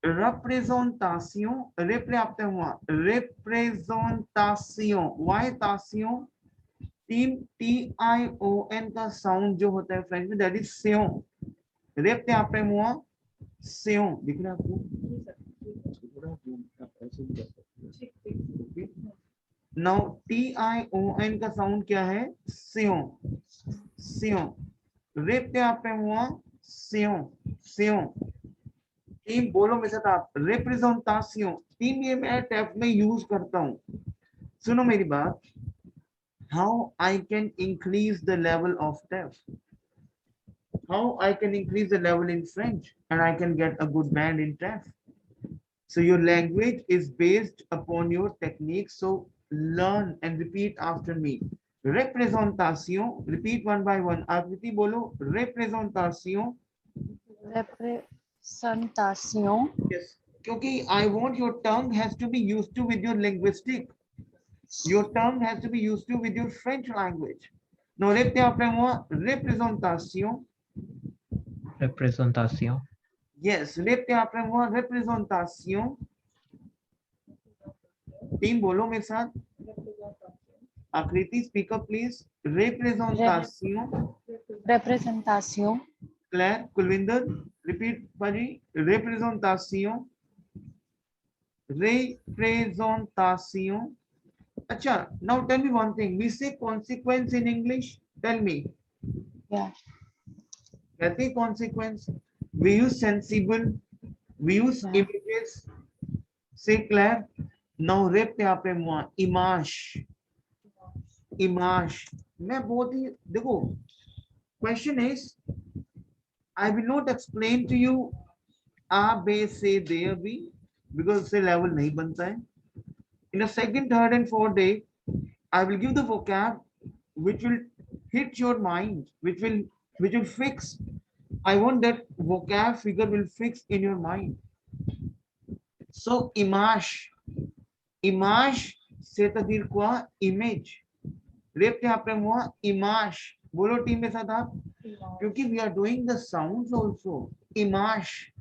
Representation, representation, why tation? Team TION का sound जो होता है फ्रेंच में दैट इज सेओ. रेप आपने मुआ सेओ दिख रहा है आपको. नाउ TION का साउंड क्या है? सेओ. सेओ. रेप आपने मुआ सेओ. सेओ. टीम बोलो मेरे साथ आप. रिप्रेजेंटेशन टीम ये मैं टैब में यूज करता हूँ. सुनो मेरी बात. How I can increase the level of TEF? How I can increase the level in French and I can get a good band in TEF? So your language is based upon your technique. So learn and repeat after me. Representation. Repeat one by one. Akriti bolo. Representation. Representation. Yes. Because I want your tongue has to be used to with your linguistic. Your tongue has to be used to with your French language. Now, representation. Representation. Yes, representation. Team बोलो मेरे साथ. Akriti, speak up please. Representation. Representation. Claire, Kulvinder, repeat Baji. Representation. Representation. Acha, now tell me one thing. We say consequence in English. Tell me. Yeah. कहते consequence. We use sensible. We use images. Say Claire. Now rep पे आप मुआ image. Image. मैं बहुत ही देखो. Question is, I will not explain to you A, B, C, D, B because से level नहीं बनता है. In the second, third, and fourth day, I will give the vocab which will hit your mind, which will fix. I want that vocab figure will fix in your mind. So image, image से तस्वीर को image. Rape पे आपने हुआ image. बोलो team में साथ आप. क्योंकि we are doing the sounds also. Image.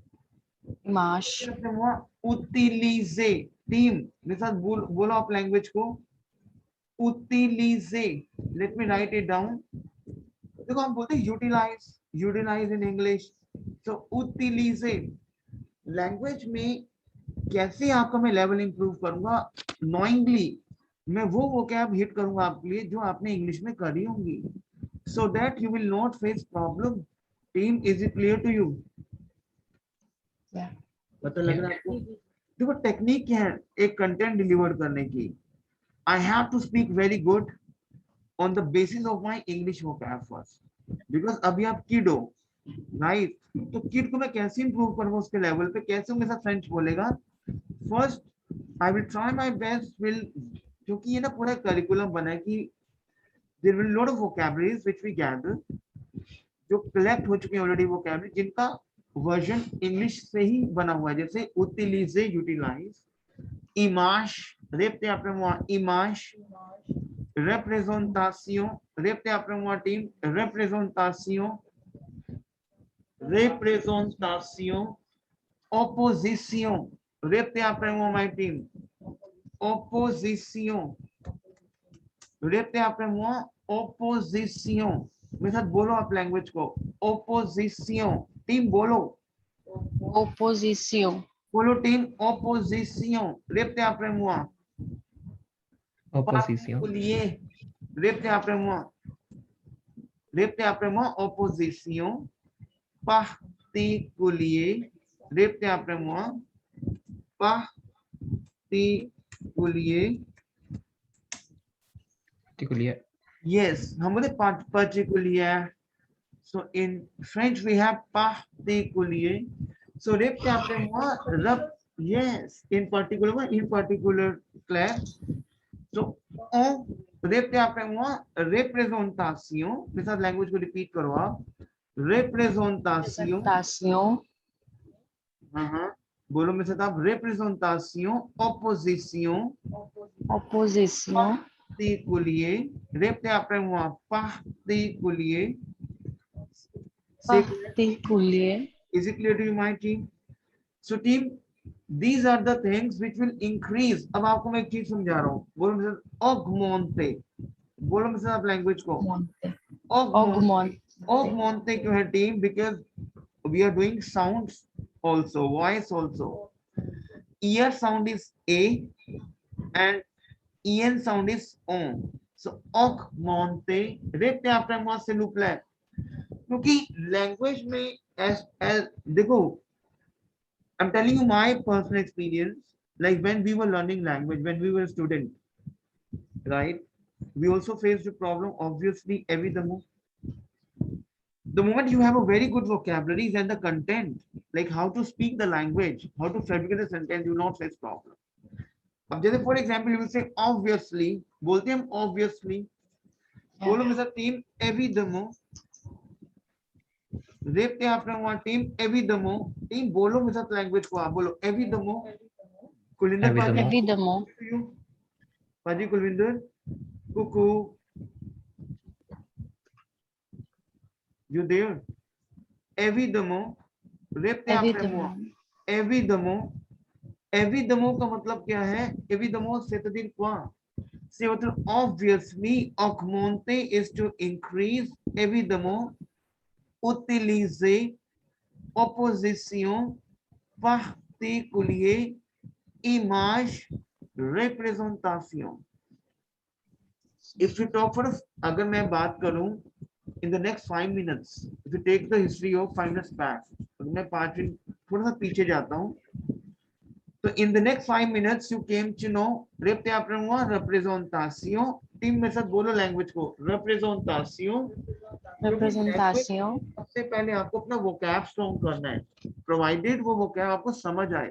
Image. Utiliser. Team मेरे साथ बोलो आप लैंग्वेज को. Utiliser. Let me write it down. देखो हम बोलते हैं utilize, utilize in English. So utiliser. Language में कैसे आपका मैं लेवल इंप्रूव करूंगा? नोइंगली मैं वो वोकैब हिट करूंगा आपके लिए जो आपने इंग्लिश में करी होंगी. So that you will not face problem. Team, is it clear to you? Yeah. पता लग रहा है आपको? देखो टेक्निक क्या है एक कंटेंट डिलीवर करने की. I have to speak very good on the basis of my English vocab first. Because अभी आप किड हो, राइट? तो किड को मैं कैसे इंप्रूव करूंगा उसके लेवल पे? कैसे मेरे साथ फ्रेंच बोलेगा? First I will try my best. Will क्योंकि ये ना पूरा करिकुलम बना है कि there will lot of vocabularies which we gather जो कलेक्ट हो चुके हैं ऑलरेडी वोकैबुलरी जिनका वर्जन इंग्लिश से ही बना हुआ है. जैसे utilize, utilize, image, repte आपने वहां image, representation, repte आपने वहां team representation, representation, opposition, repte आपने वहां माय टीम opposition, repte आपने वहां opposition. मेरे साथ बोलो आप लैंग्वेज को. opposition. टीम बोलो. Opposition. बोलो टीम. opposition. repte आपने वहां Opposition. repte après moi. Repte après moi. Opposition. Particulier. Repte après moi. Particulier. Particulier. Yes. हम बोलते particulier. So in French we have particulier. So repte après moi. Yes. In particular class. So on repte après moi représentation. मेरे साथ language को repeat करो आप. representation. हाँ बोलो मेरे साथ आप. representation. opposition. Opposition. particulier. repte après moi particulier. Particulier. Is it clear to you, my team? So team, These are the things which will increase. अब आपको मैं एक चीज समझा रहा हूँ. बोलो मिसेस augmente. बोलो मिसेस आप लैंग्वेज को. Monte. Augmente. Augmonte. Augmente क्यों है team? Because we are doing sounds also, voice also. Ear sound is A and en sound is on. So augmente. देखते हैं आपने वहां से लूप है क्योंकि लैंग्वेज में as देखो, I'm telling you my personal experience. Like when we were learning language, when we were a student, right? We also faced the problem. Obviously, the moment you have a very good vocabulary and the content, like how to speak the language, how to fabricate the sentence, you will not face problem. अब जैसे for example, you will say obviously. बोलते हैं हम obviously. बोलो मेरे साथ team एविडमो. देखते हैं आपने वहाँ टीम एविडमो. टीम बोलो मेरे साथ लैंग्वेज को. आप बोलो एविडमो. कुलिंदर पाजी. Evidemo. पाजी कुलविंदर. कुकू. You there? एविडमो. देखते हैं आपने वहाँ. Evidemo. एविडमो. एविडमो का मतलब क्या है? एविडमो से तो दिन क्या? से मतलब obviously augmente is to increase. Evidemment utiliser opposition particulier image representation. If you talk for अगर मैं बात करूं in the next 5 minutes, if you take the history of 5 minutes back, तो मैं 5 मिनट थोड़ा सा पीछे जाता हूं. So in the next 5 minutes you came to know representation. Team में साथ बोलो लैंग्वेज को. representation. Representation. सबसे पहले आपको अपना vocab strong करना है. Provided वो vocab आपको समझ आए.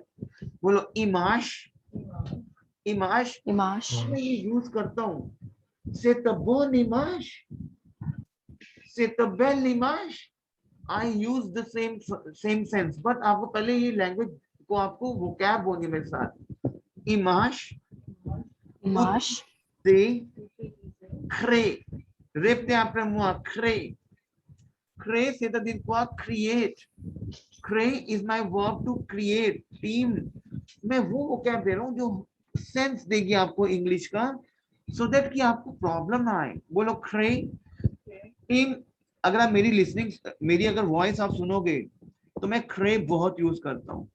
बोलो image. Image. Image. मैं ये यूज करता हूँ. C'est a bon image. C'est a belle image. I use the same sense. But आपको पहले ये लैंग्वेज को आपको vocab बोलने मेरे साथ. Image. Image. De. Crée. Repte après moi. Crée. Crée c'est-à-dire quoi? Create. Crée is my verb to create. Team. मैं वो vocab दे रहा हूँ जो सेंस देगी आपको इंग्लिश का, so that कि आपको प्रॉब्लम ना आए. बोलो crée. टीम अगर आप मेरी लिसनिंग, मेरी अगर वॉइस आप सुनोगे तो मैं crée बहुत यूज करता हूँ.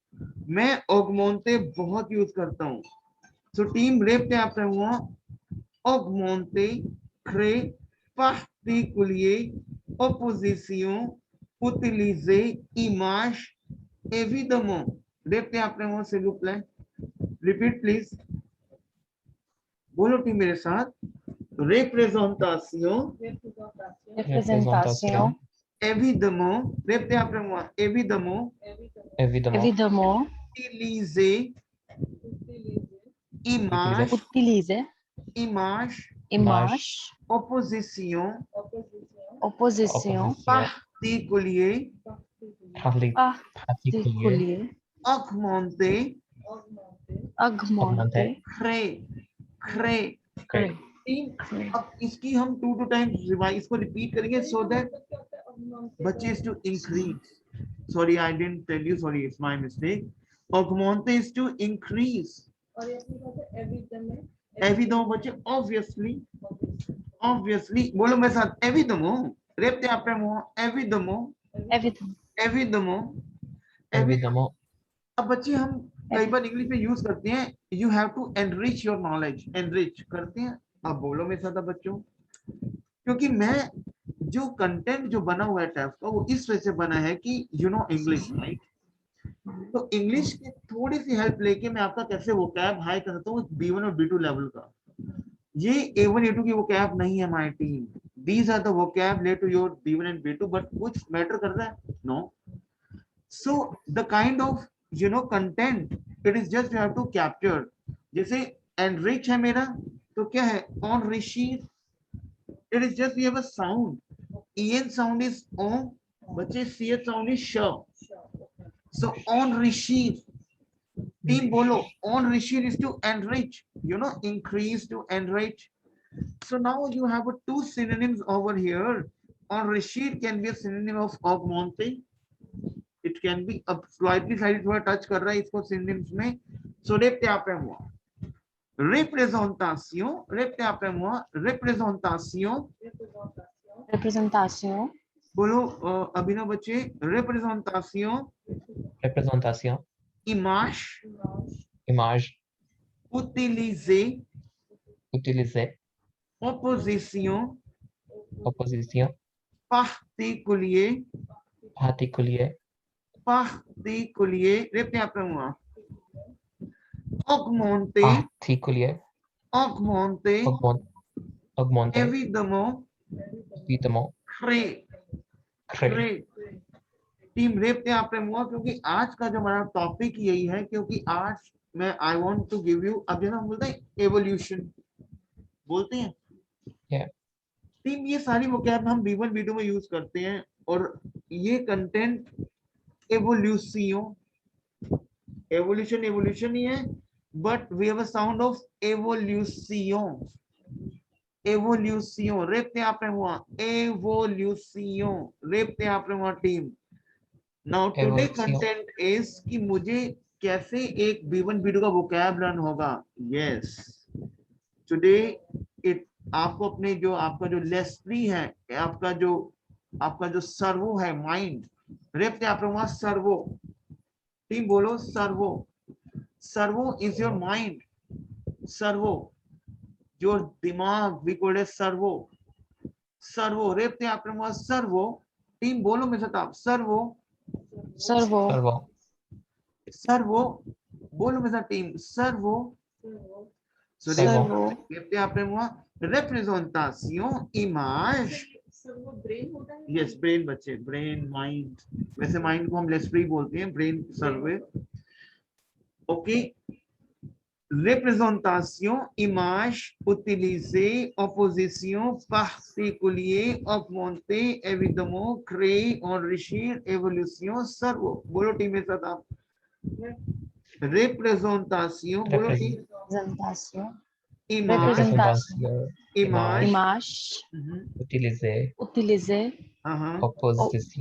मैं augmente बहुत यूज करता हूँ. So team repte après moi. Augmenter, créer, particulier, opposition, utiliser, image, évidemment. देखते हैं आपने वहां से लूप लाइन. Repeat please. बोलो टीम मेरे साथ. Représentation, Representation. évidemment. देखते हैं आपने वहां. Évidemment. Évidemment. Utiliser, image, Utiliser. image, Image. opposition, Opposition. particulier, Particulier. augmenter, Augmenter. créer, créer. Créer. अब इसकी हम 2 times रिवाइज इसको रिपीट करेंगे so that बच्चे is to increase. Sorry, I didn't tell you. Sorry, it's my mistake. Augmenter is to increase. Évidemment बच्चे obviously. Obviously बोलो मेरे साथ. Évidemment. Repte après moi. Évidemment. Évidemment. Évidemment. अब बच्चे हम कई बार इंग्लिश में यूज करते हैं. You have to enrich your knowledge. Enrich करते हैं. अब बोलो मेरे साथ बच्चों, क्योंकि मैं जो कंटेंट जो बना हुआ है टेक्स्ट का वो इस वजह से बना है कि यू नो इंग्लिश, राइट? तो इंग्लिश की थोड़ी सी हेल्प लेके मैं आपका कैसे वोकैब हाई कर सकता हूँ B1 और B2 लेवल का. ये A1 A2 की वोकैब नहीं है my team. These are the vocab related to your B1 and B2, but कुछ मैटर कर रहा है? No. So the kind of content, it is just you have to capture. जैसे enrich है मेरा, तो क्या है? Enrichir. It is just we have a sound. En sound is on, बच्चे ch sound is sh. So enrichir. Team bolo. Enrichir is to enrich. Increase, to enrich. So now you have 2 synonyms over here. Enrichir can be a synonym of augmenter. It can be अब slightly side थोड़ा touch कर रहा है इसको synonyms में. सो representation. Representation. बोलो अभिनव बच्चे. representation. Image. Utiliser. Opposition. Particulier. Répétez après moi. Augmenter. Évidemment. Créer. Team रेपते आपने मुआ क्योंकि आज का जो हमारा टॉपिक यही है क्योंकि आज मैं I want to give you अब जो हम बोलते हैं एवोल्यूशन बोलते हैं टीम ये सारी वोकैब हम B1 B2 में यूज करते हैं और ये कंटेंट एवोल्यूशन ही है but we have a sound of evolution रेपते आपने हुआ एवोल्यूशन रेपते आपने हुआ team. Now today content is कि मुझे कैसे एक B1 B2 का vocab लर्न होगा. Yes. Today it आपको अपने जो आपका जो लेस्ट्री है आपका जो सर्वो है माइंड रेपते आप लोग सर्वो टीम बोलो servo is your mind. Servo जो दिमाग वी कॉल इट सर्वो रेपते आप लोग सर्वो टीम बोलो मेरे साथ आप सर्वो बोलो मेरे साथ टीम सर्वो. representation image. यस ब्रेन बच्चे ब्रेन माइंड वैसे माइंड को हम लेस्ट्री बोलते हैं ब्रेन सर्वे. Okay représentation image utiliser opposition particulier augmenter évidemment créer enrichir évolution servo बोलो टीम में साथ आप representation बोलो image Utiliser.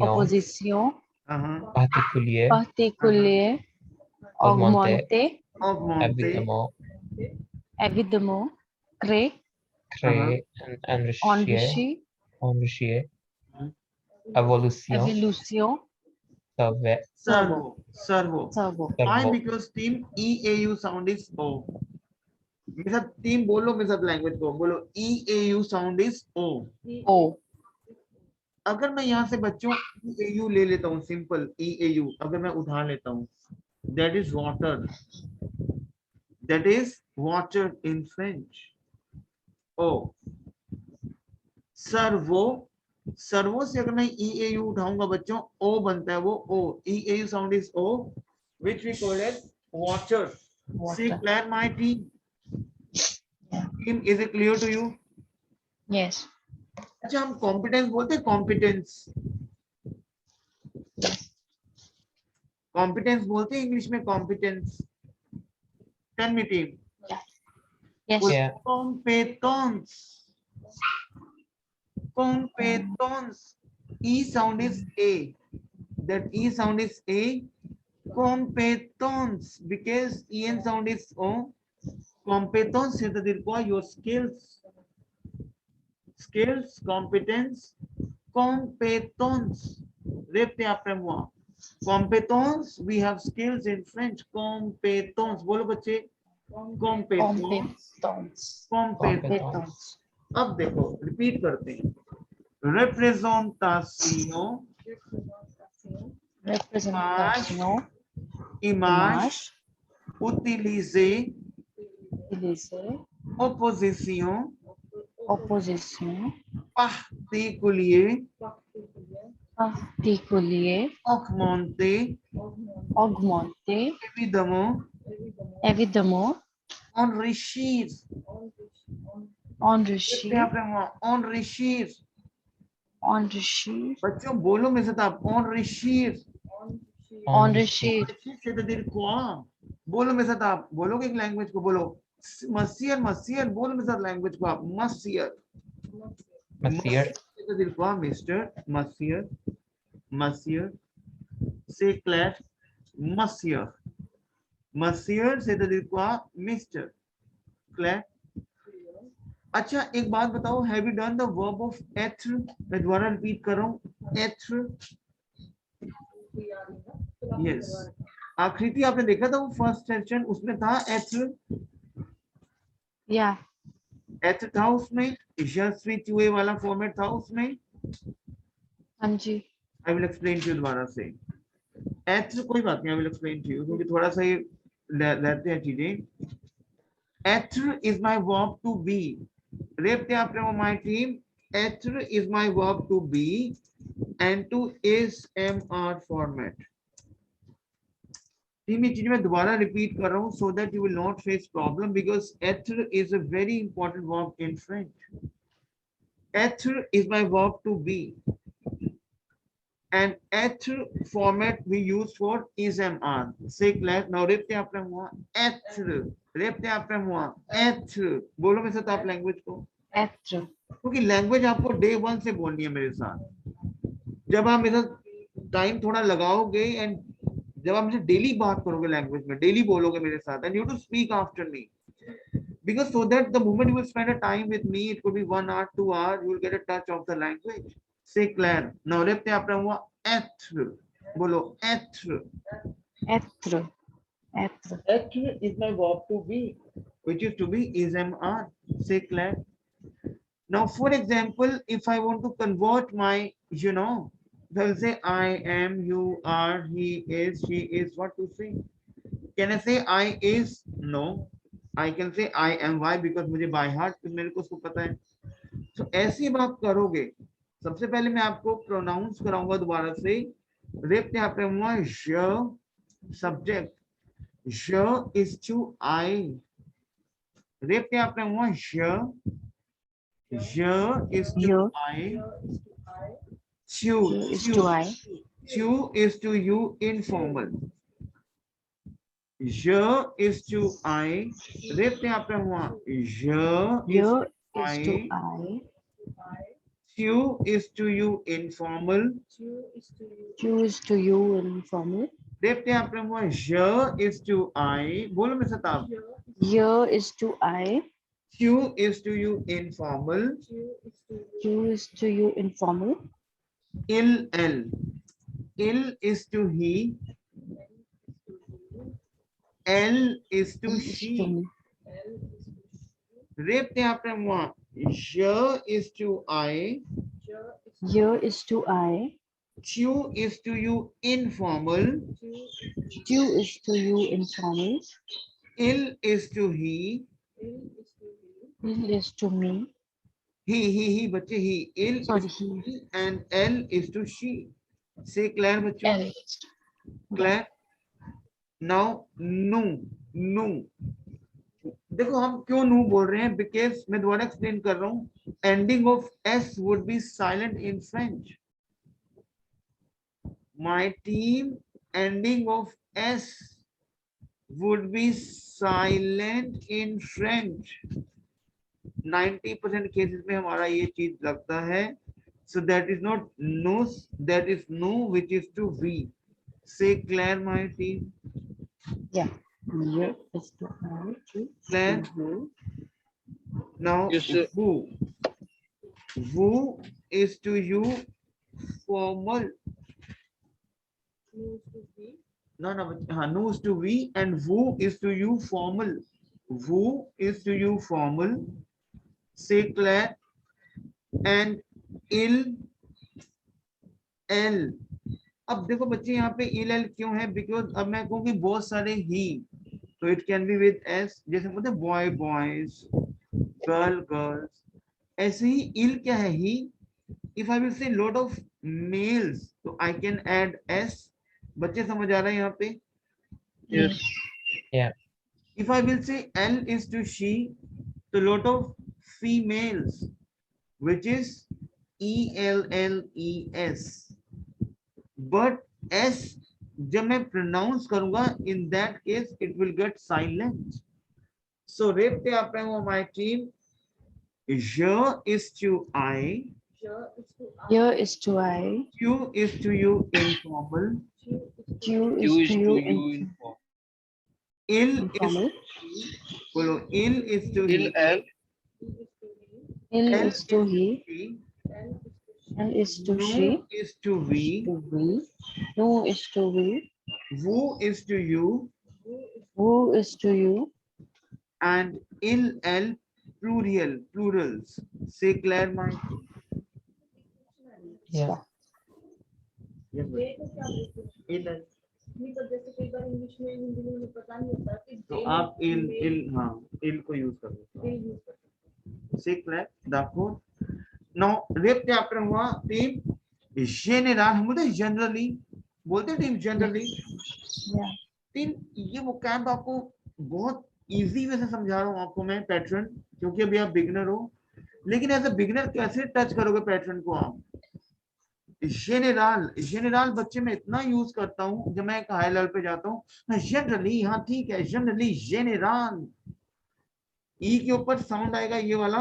Opposition. particulier, Augmenter. évidemment, Évidemment. Créer. enrichir, évolution, servo. Why? Because team EAU sound is O. मेरे साथ team बोलो मेरे साथ लैंग्वेज को बोलो EAU sound is O. अगर मैं यहाँ से बच्चों EAU ले लेता हूँ सिंपल EAU अगर मैं उठा लेता हूँ that is water in French. O. Servo से अगर मैं EAU उठाऊंगा बच्चों O बनता है वो O. EAU sound is O which we call as water. See clear my team? Is it clear to you? Yes. अच्छा हम कॉम्पिटेंस बोलते हैं कॉम्पिटेंस बोलते हैं इंग्लिश में competence. Tell me team. Yes. Competence. E sound is A. That E sound is A. Competence because EN sound is O. Competence is the your skills. Competence. Repete après moi. Competence. We have skills in French. Competence. बोलो बच्चे. Competence. अब देखो repeat करते हैं. Representation. Image. Utiliser. Opposition. Particulier. Augmenter. Évidemment. Enrichir. बच्चों बोलो मेरे साथ आप enrichir. बोलो मेरे साथ आप बोलोगे एक लैंग्वेज को बोलो मसियर बोलो मेरे साथ लैंग्वेज को आप मसियर mister मसियर Say Claire. Monsieur. Monsieur से तो देखो Mr. Claire. अच्छा एक बात बताओ, have you done the verb of एथ्र? मैं दोबारा रिपीट कर रहा हूँ, एथ्र. यस, आकृति आपने देखा था वो फर्स्ट सेशन, उसमें था एथ्र. Yeah. एथ्र था उसमें, यशस्वी चूहे वाला फॉर्मेट था उसमें. हाँ जी. I will explain to you दोबारा से. एथ्र कोई बात नहीं, I will explain to you, क्योंकि थोड़ा सा ये रहते हैं चीजें. एथ्र is my verb to be. Repte after my team. Ether is my verb to be and to is mr format. तीन चीज मैं दोबारा रिपीट कर रहा हूँ so that you will not face problem because ether is a very important verb in French. Ether is my verb to be and ether format we use for is mr. Say Claire. Now repte after moi. Ether. Repte after moi. Ether. बोलो मेरे साथ आप language को. Être. क्योंकि language आपको day 1 से बोलनी है मेरे साथ. जब आप मेरा टाइम थोड़ा लगाओगे एंड जब आप मुझे डेली बात करोगे लैंग्वेज में, डेली बोलोगे मेरे साथ, and you to speak after me, because so that the moment you will spend a time with me, it could be 1 hour 2 hours, you will get a touch of the language. Say Claire. Now repte आपने हुआ être. बोलो être. Être. Être. Être is my verb to be, which is to be is mr. Say Claire. Now, for example, if I want to convert my, you know, they'll say I am, you are, he is, she is. What to say? Can I say I is? No. I can say I am. Why? Because मुझे by heart मेरे को उसको पता है. So ऐसी बात करोगे. सबसे पहले मैं आपको प्रोनाउंस कराऊंगा दोबारा से. रेप यहाँ पे हुआ je, subject. Je is to I. Rape यहाँ पे हुआ je. Je is to Je. I. Je is to I. You is to you informal. Je is to I. Rape यहाँ पे हुआ je Je is is to I. I. You is to you informal. You is to you informal. Rape यहाँ पे हुआ je is to I. बोलो मेरे साथ आप. Je is to I. You is to you informal. You is to you informal. Il is to he. L is to Is she. to me. Rape यहाँ पे हुआ je is to I. Je is to I. You is to you informal. You is to you informal. Il is to he. Il is to me. He बच्चे he. Il Sorry, is to he. he and L is to she. Say Claire बच्चों. L is to. Claire. Now no. देखो हम क्यों no बोल रहे हैं, because मैं दोबारा एक्सप्लेन कर रहा हूँ. Ending of S would be silent in French. My team ending of S would be silent in French. 90% cases में हमारा ये चीज लगता है. So that is not nos, that is no, which is to be. Say Claire, my team. Yeah. Je is to I. Claire. Now Yes, sir. who is to you formal. No, no is to we and who is to you formal. Who is to you formal. Say Claire. And il l. अब देखो बच्चे यहाँ पे il l क्यों है, because अब मैं कहूँ कि बहुत सारे ही, तो it can be with S. जैसे बोलते बॉय बॉयज, गर्ल गर्ल्स, ऐसे ही il क्या है ही. If I will say lot of males, तो आई कैन ऐड एस. बच्चे समझ आ रहे हैं यहाँ पे. Yes. Yeah. If I will say L is to she, तो lot of females, which is ELLES. But S जब मैं pronounce करूंगा, in that case it will get silent. So repte आप रहे my team. Je is to I. Je is to I. You is to you informal. Due Due is is to to you you in in form. इल is informal. बोलो इल is to Il L Ill एल is to he. She L is to नो she. Is to we To we. No is to we. वो is to you Who is to you. and ill l plurals. Say Claire my. yeah. इल तो आप इल हाँ इल को use कर लो। Say Claire therefore now rape chapter हुआ team general हम बोलते generally बोलते टीम जनरली Yeah. टीम ये वो कैंप आपको बहुत इजी वे से समझा रहा हूँ आपको मैं पैटर्न क्योंकि अभी आप बिगिनर हो लेकिन एज अ बिगिनर कैसे टच करोगे पैटर्न को आप जनरल बच्चे में इतना यूज करता हूँ जब मैं एक हाई लेवल पे जाता हूँ जनरली हाँ ठीक है जनरली जनरल ई के ऊपर साउंड आएगा ये वाला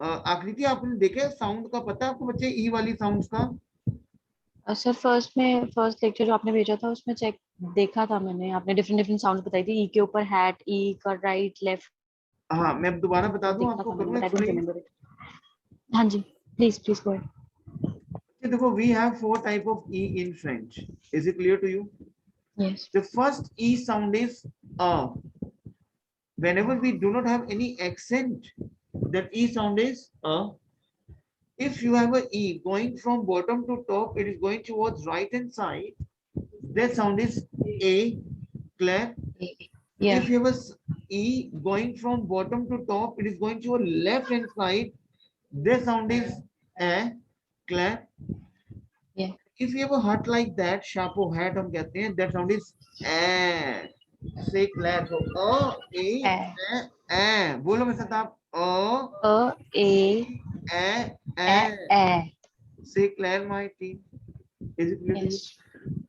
आकृति आपने देखे साउंड का पता है आपको बच्चे ई वाली साउंड का सर फर्स्ट लेक्चर जो आपने भेजा था उसमें चेक देखा था मैंने आपने डिफरेंट साउंड बताई थी ई के ऊपर हैट ई का राइट लेफ्ट हाँ मैं दोबारा बता दूं देखा आपको था करूँ मैंने, but I don't explain remember it. हाँ जी प्लीज गो अहेड. देखो we have 4 type of e in French. Is it clear to you? Yes. The first e sound is a. Whenever we do not have any accent, that e sound is a. If you have a e going from bottom to top, it is going towards right hand side. That sound is a. Clear? Yeah. If you have a e going from bottom to top, it is going to your left hand side. That sound is a. Clear? Yeah. If you have a hat like that, chapeau hat हम कहते हैं, that sound is a. Say Claire. So a. बोलो मेरे साथ आप a. Say Claire my team. Is it clear? Yes.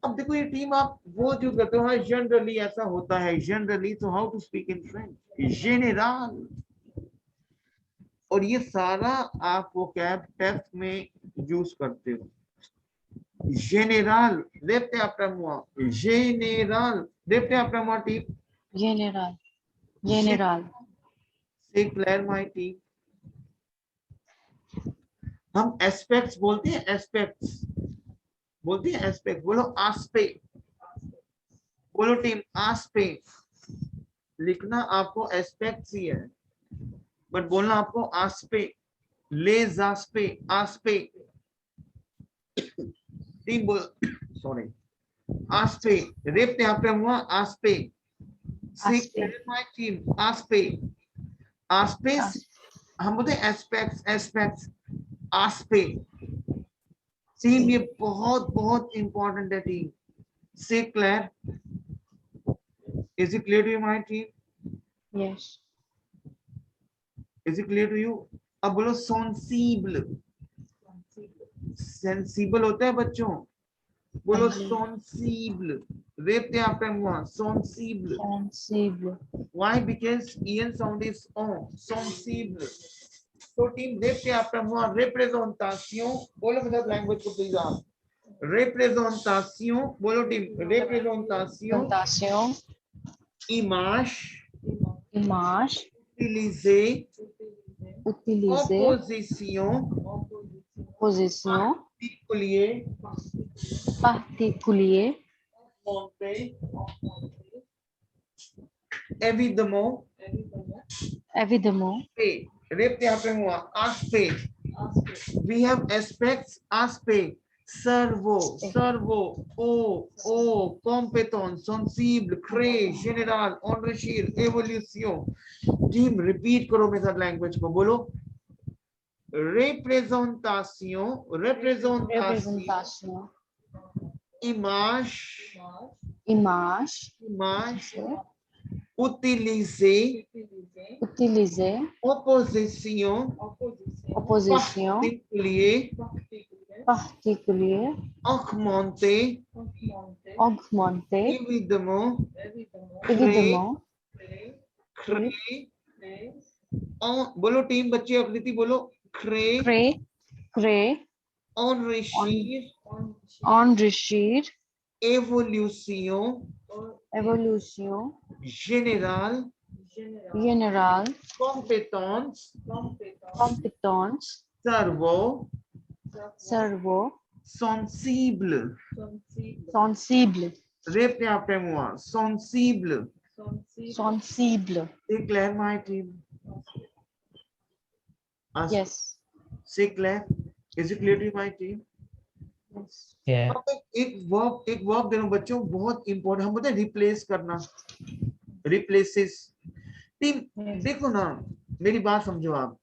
अब देखो ये टीम आप वो जो कहते हो जनरली ऐसा होता है जनरली तो how to speak in French general और ये सारा आप वो कैब टेस्ट में यूज करते हो general repete après moi general repete après moi team General. say Claire my team हम aspects बोलते हैं aspects बोलो aspect बोलो टीम aspect लिखना आपको aspects ही है बट बोलना आपको aspect les aspect टीम बोल sorry aspect repete après moi aspect say Claire my team aspect हम बोलते हैं aspects टीम ये बहुत इंपॉर्टेंट है टीम से clear is it clear to you my team Yes. Is it clear to you अब बोलो सेंसिबल होता है बच्चों बोलो सेंसिबल रेपते आप sensible why because EN sound is on sensible तो टीम रेपते आप रिप्रेजेंटेशन बोलो मेरे साथ लैंग्वेज को प्लीज आप representación बोलो team representación image utiliser Position particulier évidemment répétez après moi aspect we have aspects aspect cerveau compétence sensible créer général enrichir évolution team repeat करो मेरे साथ लैंग्वेज को बोलो representation image utiliser opposition particulier augmenter évidemment créer बोलो team बच्चे आकृति बोलो créer enrichir évolution Evolution générale, générale, compétence, compétence, cerveau, cerveau, sensible. sensible, Répétez après moi, sensible. sensible. C'est clair, my team? Yes. C'est clair? Is it clear to my team? Yeah. अब एक verb दे रहा हूं बच्चों, बहुत important. हम बोलते हैं replace करना, रिप्लेसेस। टीम देखो ना, मेरी बात समझो आप।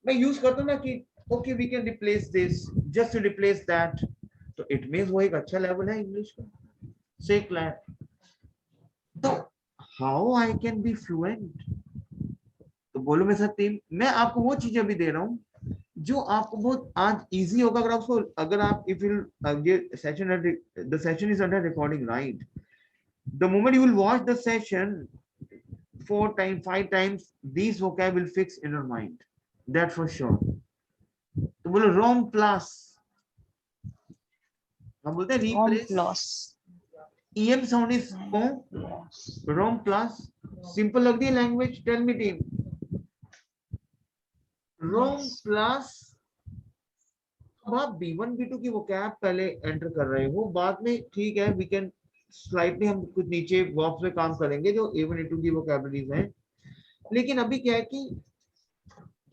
मैं यूज करता हूं ना कि okay we can replace this, just to replace that, तो इट मींस वो एक अच्छा लेवल है इंग्लिश का। से क्लियर? तो how I can be fluent? तो बोलो मेरे साथ टीम, मैं आपको वो चीजें भी दे रहा हूँ जो आपको बहुत आज इजी होगा। अगर आपको, अगर आप इफ यू ये session, the session is under recording, right? The moment you will watch the session 4 times 5 times, these vocab will fix in your mind, that for sure. तो बोलो रोम प्लस, हम बोलते हैं रिप्लेस। EM साउंड इज रोम plus. Simple लग रही है language? Tell me team. रोम प्लस। अब आप B1 B2 की vocab पहले एंटर कर रहे हो, बाद में ठीक है वी कैन स्लाइटली हम कुछ नीचे वर्ब्स पे काम करेंगे जो A1 A2 की vocabularies हैं। लेकिन अभी क्या है कि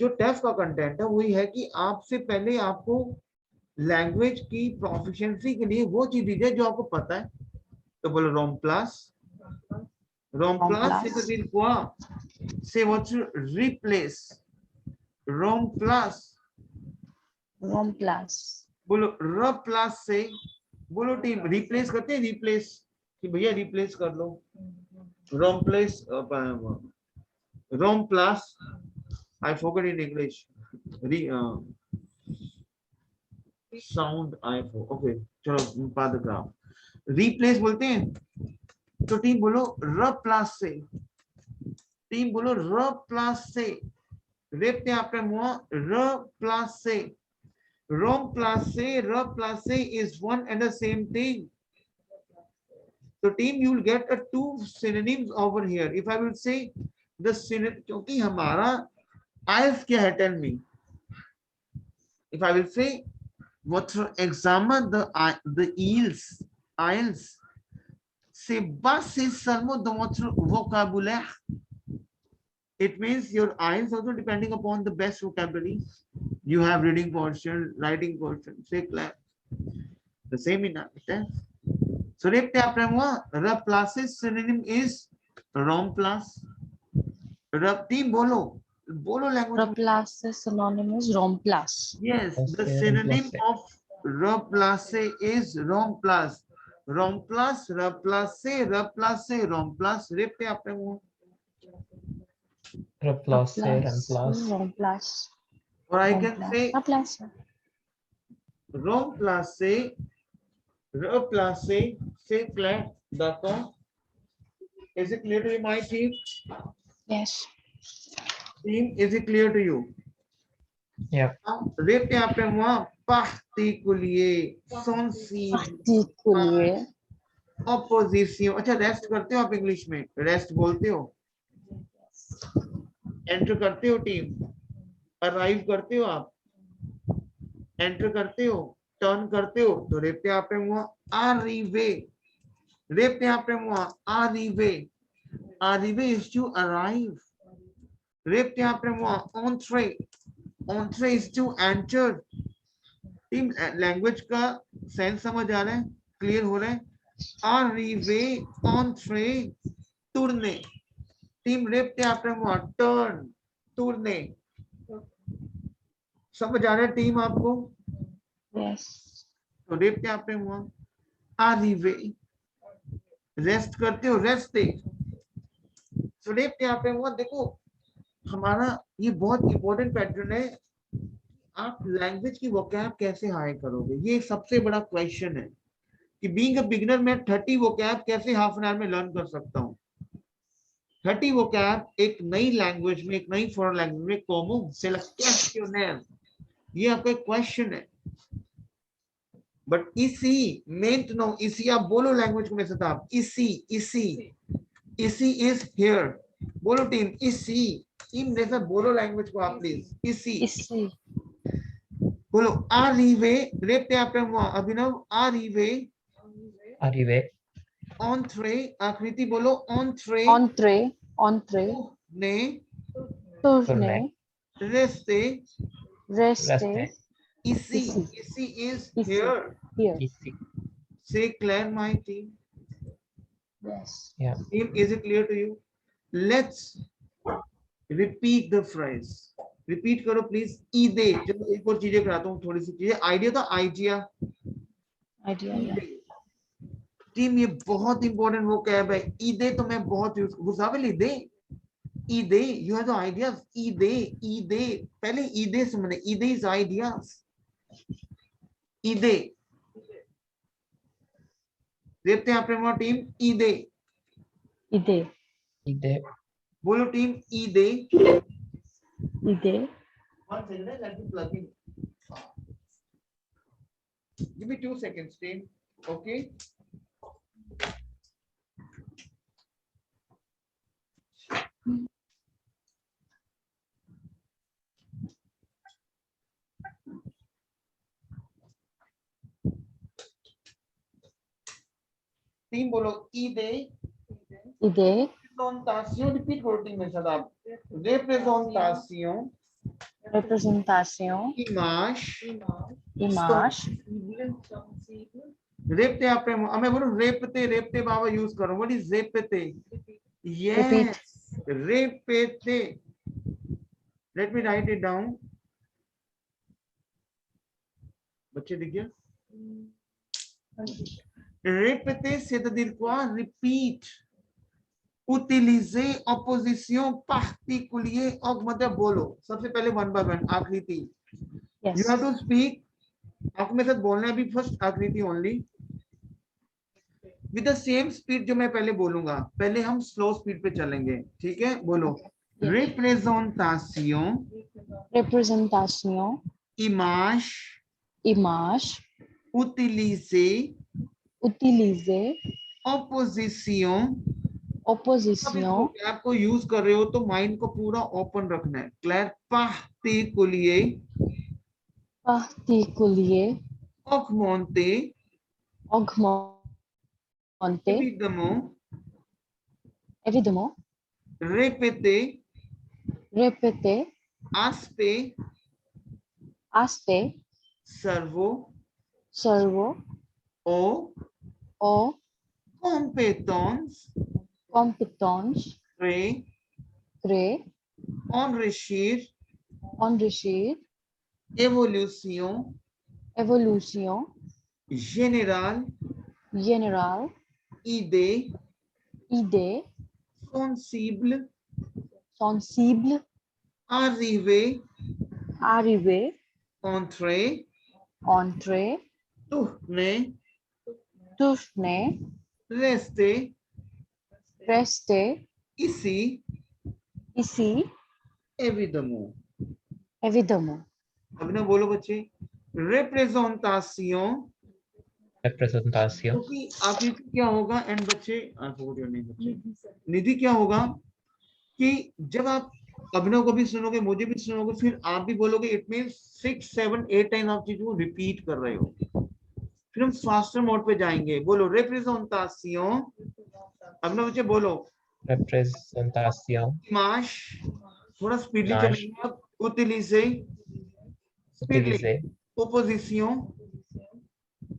जो टेस्ट का कंटेंट है वही है कि आपसे पहले आपको लैंग्वेज की प्रोफिशिएंसी के लिए वो चीज दीजिए जो आपको पता है। तो बोलो रोम प्लस। रोम प्लस से तो दिन quoi? से व्हाट्स रिप्लेस? रोम प्लस। रोम प्लस। बोलो र प्लस से, बोलो टीम रिप्लेस करते हैं, रिप्लेस कि भैया रिप्लेस कर लो। रोम प्लस, रोम plus, I forgot in English sound I okay, चलो पैराग्राफ रिप्लेस बोलते हैं। तो टीम बोलो र प्लस से, टीम बोलो र प्लस से। रेपते आपने मुआ र प्लस से, रोम प्लस से, र प्लस से is one and the same thing. So team, you will get a 2 synonyms over here. If I will say the synonym, क्योंकि हमारा IELTS क्या है? Tell me. If I will say what examine the IELTS c'est base seulement dans votre vocabulaire. It means your IELTS also depending upon the best vocabulary. You have reading portion, writing portion. C'est clair? The same in test. So repte après moi, re plus synonym is rom plus. Team bolo, bolo language. Re plus is synonymous rom plus. Yes, the synonym of re plus is rom plus. Rom plus, re plus, rom plus. Repte après moi. Re plus, rom plus. Or I can say rom plus से re plus से clair. D'accord? Is it clear to you, my team? Yes. Team, is it clear to you? Yeah. Repte après moi, particulier, sensible, particulier, opposition. अच्छा rest करते हो आप English में? Rest बोलते हो? Enter करते हो टीम? अराइव करते हो आप? एंटर करते हो? टर्न करते हो? तो रेपते आपने हुआ arrive. रेपते आपने हुआ arrive. Arrive is to arrive. रेपते आपने हुआ entrer. Entrer is to enter. Team language का सेंस समझ आ रहा है? क्लियर हो रहा है? arrive, entrer, tourner. टीम रेपते आपने हुआ टर्न, tourner. समझ आ रहा है टीम आपको? yes. तो रेपते आपने हुआ arrive. रेस्ट करते हो? रेस्टे. तो रेपते आपने हुआ। देखो हमारा ये बहुत इंपॉर्टेंट पैटर्न है। आप लैंग्वेज की वोकैब कैसे हाई करोगे, ये सबसे बड़ा क्वेश्चन है कि बीइंग अ बिगिनर मैं 30 वोकैब कैसे हाफ एन आवर में लर्न कर सकता हूँ। 30 वोकैब एक नई लैंग्वेज में, एक नई फॉरेन लैंग्वेज में, कॉमो से क्वेश्चनर, ये आपका एक क्वेश्चन है। But ici meant no. Ici आप बोलो लैंग्वेज को मेरे साथ आप. Ici is here. बोलो टीम. Ici. टीम मेरे साथ बोलो लैंग्वेज को आप प्लीज. Ici. इसी बोलो arrivé. Répétez après moi. अभिनव. Arrivé. Arrivé. Entrée. आकृति बोलो entrée. entrée Ne. tourner Rester. rester Ici. Ici. Ici is Ici. here. here Ici. Say Claire, my team. yes Yeah. Team, is it clear to you? Let's repeat the phrase. Repeat करो please. ईदे. चलो एक और चीजें कराता हूँ थोड़ी सी चीजें. Idea था आइडिया. idea yeah टीम ये बहुत इंपॉर्टेंट वो कैब है. ईदे तो मैं बहुत यूज. गुस्सावेल ईदे. ईदे. You have the ideas. ईदे. पहले ईदे समझे. ईदे is ideas. ईदे. देखते हैं अपने वहाँ टीम. ईदे. idée Idée. बोलो team. ईदे. idée One second, let me plug in. Give me 2 seconds, team. Okay. Team बोलो ईदे. idée Representación. Repeat करो टीम मेरे साथ आप. Representación. représentation Image. image रेपते आप मैं बोलूं रेपते बाबा यूज करो. व्हाट इज रेपते? Repeat. यस. रेपते. Let me write it down. बच्चे दिख गया. Répéter, c'est-à-dire quoi? Repeat. Utiliser opposition particulier मतलब बोलो. सबसे पहले one by one. आकृति. yes You have to speak. आपको मेरे साथ बोलना है अभी फर्स्ट आकृति only. With the same speed जो मैं पहले बोलूंगा. पहले हम slow speed पे चलेंगे. ठीक है? बोलो. Yes. Représentation. représentation Image. image Utiliser. utiliser Opposition. opposition आपको यूज कर रहे हो तो माइंड को पूरा ओपन रखना है. Clear. particulier. particulier augmenter. augmenter évidemment répéter. répéter aspect. aspect cerveau. ou compétence. créer. créer enrichir. évolution. générale. idée. sensible. arriver. entrer. tourner. rester. ici. évidemment. अब ना बोलो बच्चे. representation. Representation. क्योंकि आखिर क्या होगा एंड बच्चे नहीं बच्चे. निधि क्या होगा कि जब आप अभिनव को भी सुनोगे मुझे भी सुनोगे फिर आप भी बोलोगे. इट मींस 6 7 8 टाइम आप चीजों को रिपीट कर रहे हो. फिर हम फास्टर मोड पे जाएंगे. बोलो representation. अभिनव बच्चे बोलो. Representation. image. थोड़ा स्पीडली Image. चलेंगे आप. utiliser. Utiliser. opposition.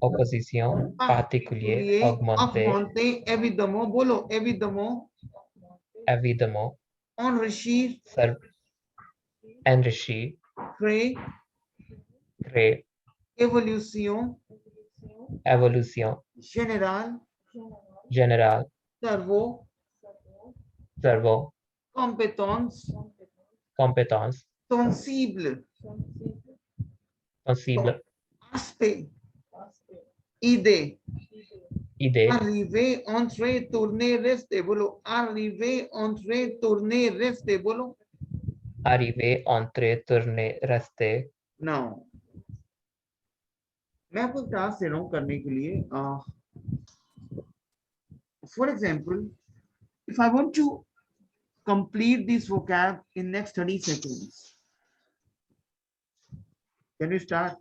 Opposition. Particulier. Augmenter. évidemment. बोलो évidemment. Évidemment. enrichir. Enrichir. créer. évolution. générale. cerveau. compétence. sensible. aspect. idée. arriver, entrer, tourner, rester. बोलो. arriver, entrer, tourner, rester. बोलो. Arriver, entrer, tourner, rester. Now मैं आपको task दे रहा हूँ करने के लिए. For example, if I want to complete this vocab in next 30 seconds, can you start?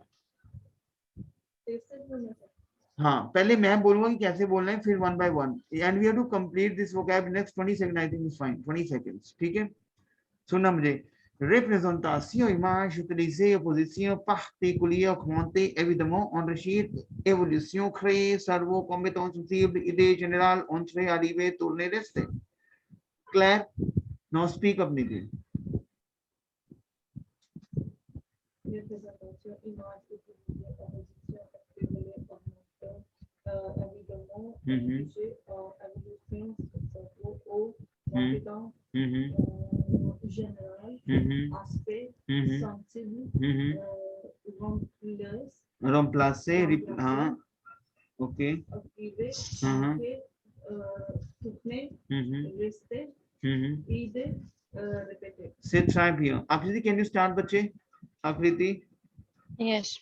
हाँ, पहले मैं बोलूंगा कि कैसे बोलना है, फिर one by one, and we have to complete this vocab in next 20 seconds. I think is fine. 20 seconds, ठीक है? सुनना मुझे. Representação, imagem, utilizei a posição particular, augmentei évidemment, enrichir, évolution, créer, cerveau, compétence possible, idée générale, entrer, arriver, tourner, rester. Claire, now speak up, Nidhi. Representação, imagem, utilizei a posição particular, augmentei, évidemment, enrichir, évolution, cerveau, ou compétence général, aspect, sensible, remplacer, हाँ, okay, activer, tourner, rester, idée, répéter. Say try here. Akriti, can you start, बच्चे? Akriti. Yes.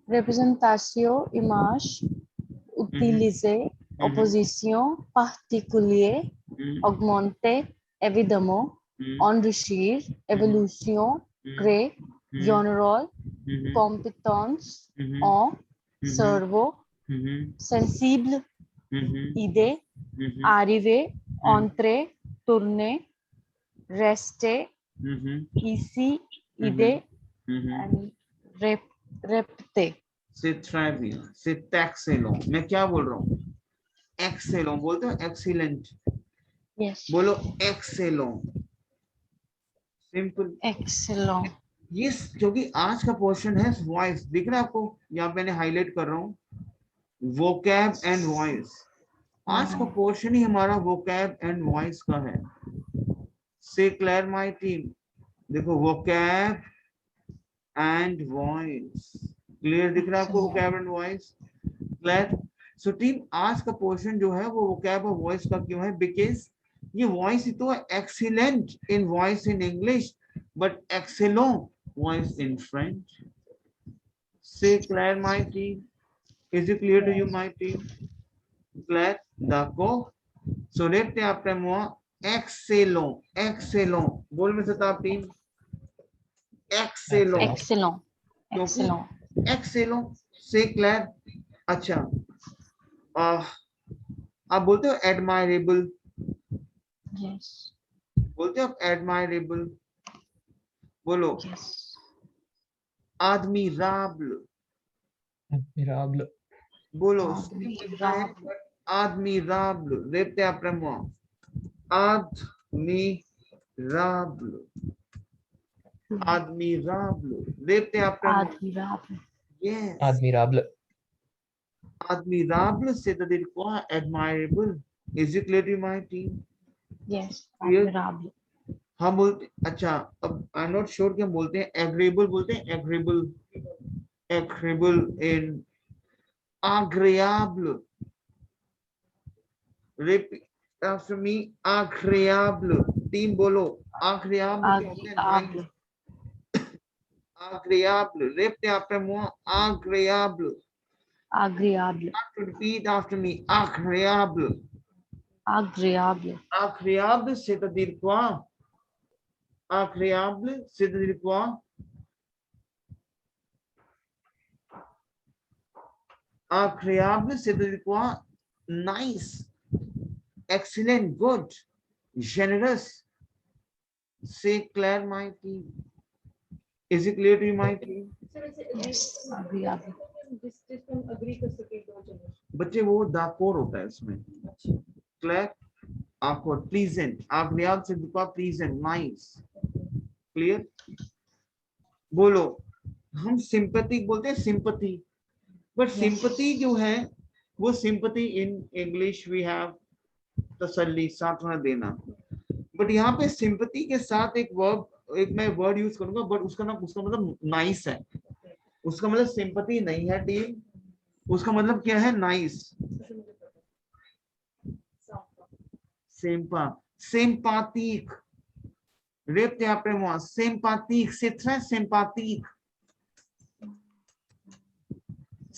Representation, image, utiliser, opposition, particulier, augmenter, évidemment, enrichir, évolution, créer, général, compétence, en, cerveau, sensible, idée, arriver, entrer, tourner, rester, ici, idée, and répéter. Say try here. Say excellent. मैं क्या बोल रहा हूँ? Excellent बोलते हो? Excellent. Yes. बोलो excellent. Simple. Excellent. Yes, क्योंकि आज का पोर्शन है वॉइस. दिख रहा है आपको? यहाँ मैंने हाईलाइट कर रहा हूँ. Vocab and voice. आज का पोर्शन ही हमारा vocab and voice का है. Say Claire, my team. देखो vocab and voice. क्लियर दिख रहा है आपको? vocab and voice. Claire. So team, आज का पोर्शन जो है वो vocab और voice का क्यों है? Because ये voice ही तो है. Excellent in voice in English, but excellent voice in French. Say Claire, my team. Is it clear to you, my team? Claire, d'accord. So répétez après moi. Excellent, excellent. बोल में सकता आप team. Excellent. Excellent. Excellent. Excellent. Say Claire. अच्छा. आप बोलते हो admirable. Yes. बोलते हो आप admirable. बोलो. Yes. Admirable. Admirable. बोलो. Admirable. Admirable. Répétez après moi. Admirable. Admirable. Répétez après moi. Admirable. Yes. Admirable. Admirable से तो दिल को admirable. Is it clear to my team? Yes. Clear? Admirable. हम बोलते. अच्छा, अब I'm not sure कि हम बोलते हैं agreeable बोलते हैं agreeable. Agreeable in agreeable. Repeat after me. Agreeable. Team बोलो. Agreeable. Agréable. Agreeable. Répétez après moi. Agreeable. Agréable. Repeat after me. Agreeable. Agréable. Agreeable c'est-à-dire quoi? Agreeable c'est-à-dire quoi? Agreeable c'est-à-dire quoi? Nice, excellent, good, generous. Say Claire, my team. Is it clear to you, my team? Yes. Agréable. जिसको हम agree कर सके दो जने. बच्चे वो दाकोर होता है इसमें. Claire, आपको pleasant. agreeable से दुपा pleasant, nice. Clear? बोलो. हम sympathetic बोलते हैं sympathy. But sympathy जो है वो sympathy in English we have तसल्ली, सांत्वना देना. But यहाँ पे sympathy के साथ एक मैं word use करूंगा, but उसका मतलब nice है. उसका मतलब sympathy नहीं है टीम. उसका मतलब क्या है? Nice. Sympathique. Répétez après moi. Sympathique. C'est très sympathique.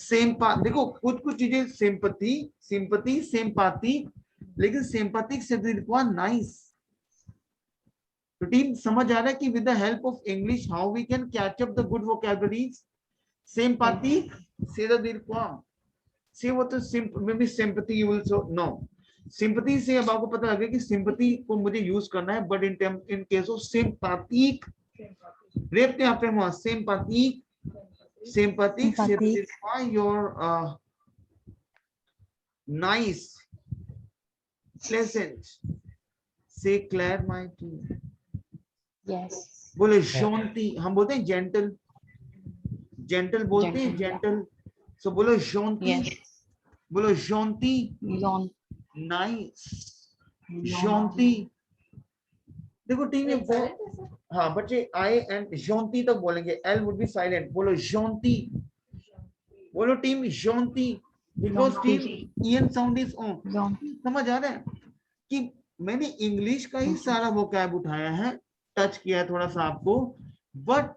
Same देखो कुछ कुछ चीजें सिंपैथी सिंपैथी सिंपैथिक, लेकिन सिंपैथिक से रिक्वायर नाइस। तो टीम समझ आ रहा है कि with the help of English how we can catch up the good vocabularies. सिंपैथिक से द रिक्वायर से वो तो may be sympathy you will so no sympathy से अब आपको पता लगे कि सिंपैथी को मुझे यूज करना है, but in case of sympathetic rape यहाँ पे हुआ sympathetic sympathetic Sympathic. your nice pleasant say Claire my tea Yes. बोले शांति, हम बोलते हैं जेंटल जेंटल बोलते हैं Gentle, yeah. जेंटल, सो बोलो शांति Yes. बोलो शांति Yawn. Nice Yawn. शांति। देखो टीम में Silent है सर? हाँ बच्चे आई एंड शांति तक बोलेंगे, एल वुड बी साइलेंट, बोलो शांति बोलो टीम शांति, बिकॉज शांति। Team EN sound is on. Yawn. समझ आ रहा है कि मैंने इंग्लिश का ही सारा वोकैब उठाया है, टच किया है थोड़ा सा आपको, but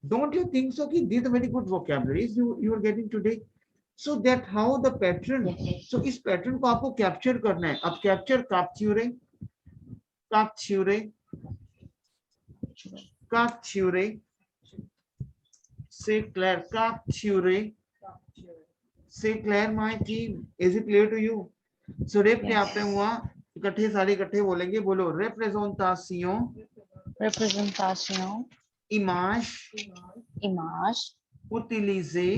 don't you think so कि these are very good vocabularies you are getting today, so that how the pattern, Yes. So इस पैटर्न को आपको कैप्चर करना है। अब कैप्चर कैप्चुरे कैप्चुरे कैप्चुरे से क्लियर कैप्चुरे से clear my team, is it clear to you? So rep Yes. यहाँ पे हुआ, इकट्ठे सारे इकट्ठे बोलेंगे, बोलो representation, Representation. image, Image. utiliser,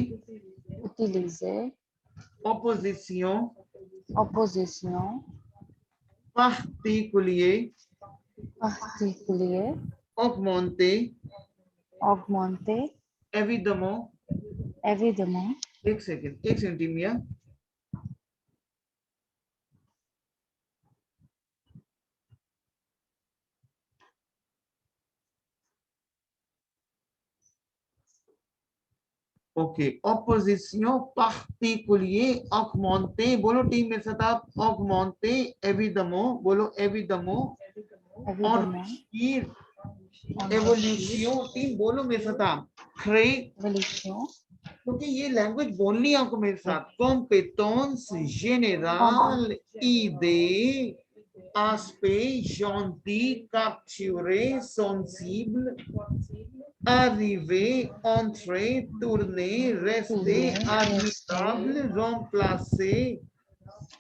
Utiliser. opposition, Opposition. particulier, Particulier. augmenter, Augmenter. évidemment, Évidemment. एक सेकंड टीमिया, ओके, opposition particulier, augmenter, बोलो टीम में साथ आप, augmenter, évidemment, बोलो évidemment, Évidemment. enrichir, evolution, team बोलो मेरे साथ आप, créer, Évolution. क्योंकि ये लैंग्वेज बोलनी है आपको मेरे साथ, compétence générale, idée, aspect, gentil, capturer, sensible, arriver, entrer, tourner, rester, admirable, remplacer,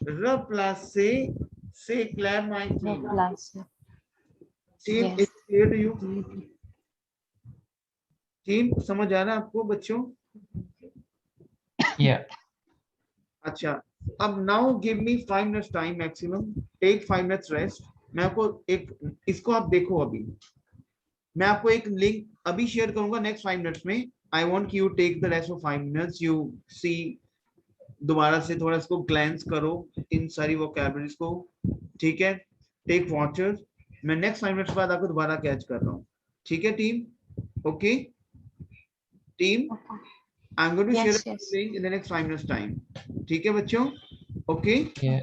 replacer, c'est clair my team. Replacer. Team, Yes. is clear to you? Team समझ आ रहा है आपको बच्चों? Yeah. अच्छा, अब now give me 5 minutes time maximum, take 5 minutes rest. मैं आपको एक, इसको आप देखो, अभी मैं आपको एक लिंक अभी शेयर करूंगा नेक्स्ट 5 मिनट्स में। I want you take the rest of 5 minutes, you see, दोबारा से थोड़ा इसको ग्लैंस करो इन सारी वोकैबुलरीज को, ठीक है? टेक वॉचर्स, मैं नेक्स्ट 5 मिनट्स बाद आपको दोबारा कैच कर रहा हूँ, ठीक है team? Okay team, I am going to Yes, share yes. In the next 5 minutes time, ठीक है बच्चों? Okay Yeah.